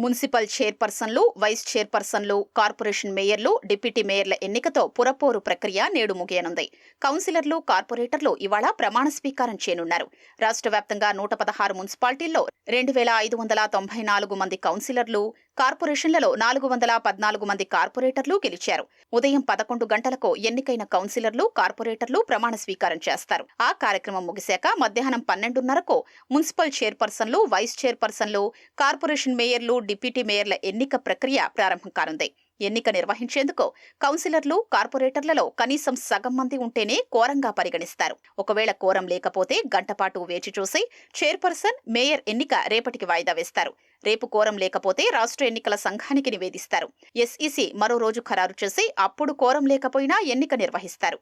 Municipal చైర్పర్సన్లు, vice చైర్పర్సన్లు, corporation మేయర్లు, deputy మేయర్ల ఎన్నికతో పురపోరు ప్రక్రియ నేడు ముగియనుంది. కౌన్సిలర్లు, కార్పొరేటర్లు ఇవాళ ప్రమాణ స్వీకారం చేయనున్నారు. రాష్ట్ర వ్యాప్తంగా 116 మున్సిపాలిటీల్లో 2594 మంది కౌన్సిలర్లు, కార్పొరేషన్లలో 414 మంది కార్పొరేటర్లు గెలిచారు. ఉదయం 11 గంటలకు ఎన్నికైన కౌన్సిలర్లు, కార్పొరేటర్లు ప్రమాణ స్వీకారం చేస్తారు. ఆ కార్యక్రమం ముగిశాక మధ్యాహ్నం 12:30కు మున్సిపల్ చైర్పర్సన్లు, వైస్ చైర్పర్సన్లు, కార్పొరేషన్ మేయర్లు, డిప్యూటీ మేయర్ల ఎన్నిక ప్రక్రియ ప్రారంభం కానుంది. ఎన్నిక నిర్వహించేందుకు కౌన్సిలర్లు, కార్పొరేటర్లలో కనీసం సగం మంది ఉంటేనే కోరంగా పరిగణిస్తారు. ఒకవేళ కోరం లేకపోతే గంటపాటు వేచి చూసి చైర్పర్సన్, మేయర్ ఎన్నిక రేపటికి వాయిదా వేస్తారు. రేపు కోరం లేకపోతే రాష్ట్ర ఎన్నికల సంఘానికి నివేదిస్తారు. ఎస్ఈసీ మరో రోజు ఖరారు చేసి అప్పుడు కోరం లేకపోయినా ఎన్నిక నిర్వహిస్తారు.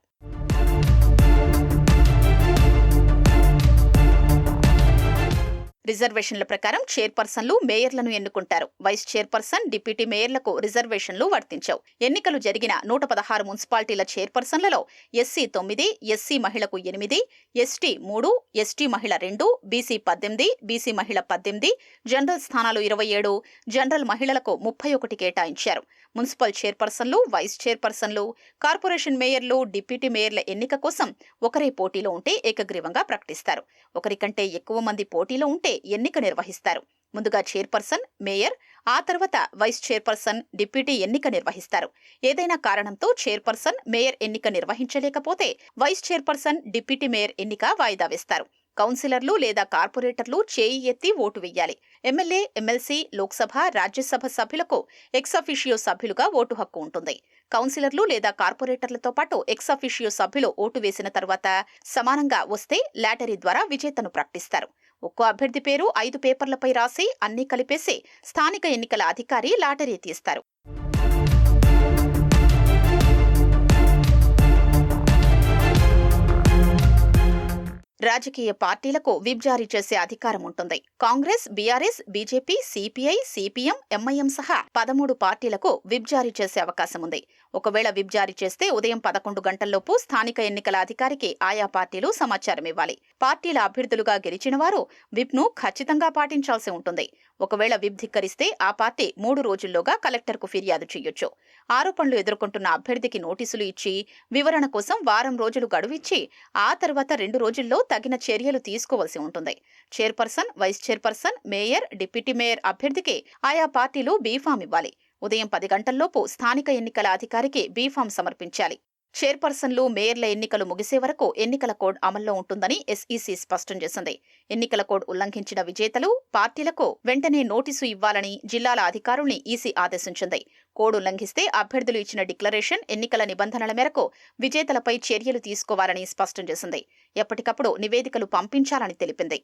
రిజర్వేషన్ల ప్రకారం చైర్పర్సన్లు, మేయర్లను ఎన్నుకుంటారు. వైస్ చైర్పర్సన్, డిప్యూటీ మేయర్లకు రిజర్వేషన్లు వర్తించవు. ఎన్నికలు జరిగిన 116 మున్సిపాలిటీల చైర్పర్సన్లలో ఎస్సీ 9, ఎస్సీ మహిళకు 8, ఎస్టీ 3, ఎస్టీ మహిళ 2, బీసీ 18, బీసీ మహిళ 18, జనరల్ స్థానాలు 27, జనరల్ మహిళలకు 31 కేటాయించారు. మున్సిపల్ చైర్పర్సన్లు, వైస్ చైర్పర్సన్లు, కార్పొరేషన్ మేయర్లు, డిప్యూటీ మేయర్ల ఎన్నిక కోసం ఒకరే పోటీలో ఉంటే ఏకగ్రీవంగా ప్రకటిస్తారు. ఒకరికంటే ఎక్కువ మంది పోటీలో ఉంటే ఎన్నిక నిర్వహిస్తారు. ముందుగా చైర్పర్సన్, మేయర్, ఆ తర్వాత వైస్ చైర్పర్సన్, డిప్యూటీ ఎన్నిక నిర్వహిస్తారు. ఏదైనా కారణంతో చైర్పర్సన్, మేయర్ ఎన్నిక నిర్వహించలేకపోతే వైస్ చైర్పర్సన్, డిప్యూటీ మేయర్ ఎన్నిక వాయిదా వేస్తారు. కౌన్సిలర్లు లేదా కార్పొరేటర్లు చేయి ఎత్తి ఓటు వెయ్యాలి. ఎమ్మెల్యే, ఎమ్మెల్సీ, లోక్సభ, రాజ్యసభ సభ్యులకు ఎక్స్-అఫిషియో సభ్యులుగా ఓటు హక్కు ఉంటుంది. కౌన్సిలర్లు లేదా కార్పొరేటర్లతో పాటు ఎక్స్-అఫిషియో సభ్యులు ఓటు వేసిన తర్వాత సమానంగా వస్తే లాటరీ ద్వారా విజేతను ప్రకటిస్తారు. ఒక్కో అభ్యర్థి పేరు 5 పేపర్లపై రాసి అన్నీ కలిపేసి స్థానిక ఎన్నికల అధికారి లాటరీ తీస్తారు. రాజకీయ పార్టీలకు విప్ జారీ చేసే అధికారం ఉంటుంది. Congress, BRS, BJP, CPI, CPM, MIM సహా 13 పార్టీలకు విప్ జారీ చేసే అవకాశం ఉంది. ఒకవేళ విప్ జారీ చేస్తే ఉదయం 11 గంటల్లోపు స్థానిక ఎన్నికల అధికారికి ఆయా పార్టీలు సమాచారం ఇవ్వాలి. పార్టీల అభ్యర్థులుగా గెలిచిన వారు విప్ను ఖచ్చితంగా పాటించాల్సి ఉంటుంది. ఒకవేళ విప్ ధిక్కరిస్తే ఆ పార్టీ 3 రోజుల్లోగా కలెక్టర్కు ఫిర్యాదు చేయొచ్చు. ఆరోపణలు ఎదుర్కొంటున్న అభ్యర్థికి నోటీసులు ఇచ్చి వివరణ కోసం వారం రోజులు గడువు ఇచ్చి ఆ తర్వాత 2 రోజుల్లో తగిన చర్యలు తీసుకోవాల్సి ఉంటుంది. Chairperson, vice chairperson, mayor, deputy mayor అభ్యర్థికి ఆయా పార్టీలు బీఫామ్ ఇవ్వాలి. ఉదయం 10 గంటల్లోపు స్థానిక ఎన్నికల అధికారికి బీఫామ్ సమర్పించాలి. చైర్పర్సన్లు, మేయర్ల ఎన్నికలు ముగిసే వరకు ఎన్నికల కోడ్ అమల్లో ఉంటుందని ఎస్ఈసీ స్పష్టం చేసింది. ఎన్నికల కోడ్ ఉల్లంఘించిన విజేతలు, పార్టీలకు వెంటనే నోటీసు ఇవ్వాలని జిల్లాల అధికారుల్ని ఈసీ ఆదేశించింది. కోడ్ ఉల్లంఘిస్తే అభ్యర్థులు ఇచ్చిన డిక్లరేషన్, ఎన్నికల నిబంధనల మేరకు విజేతలపై చర్యలు తీసుకోవాలని స్పష్టం చేసింది. ఎప్పటికప్పుడు నివేదికలు పంపించాలని తెలిపింది.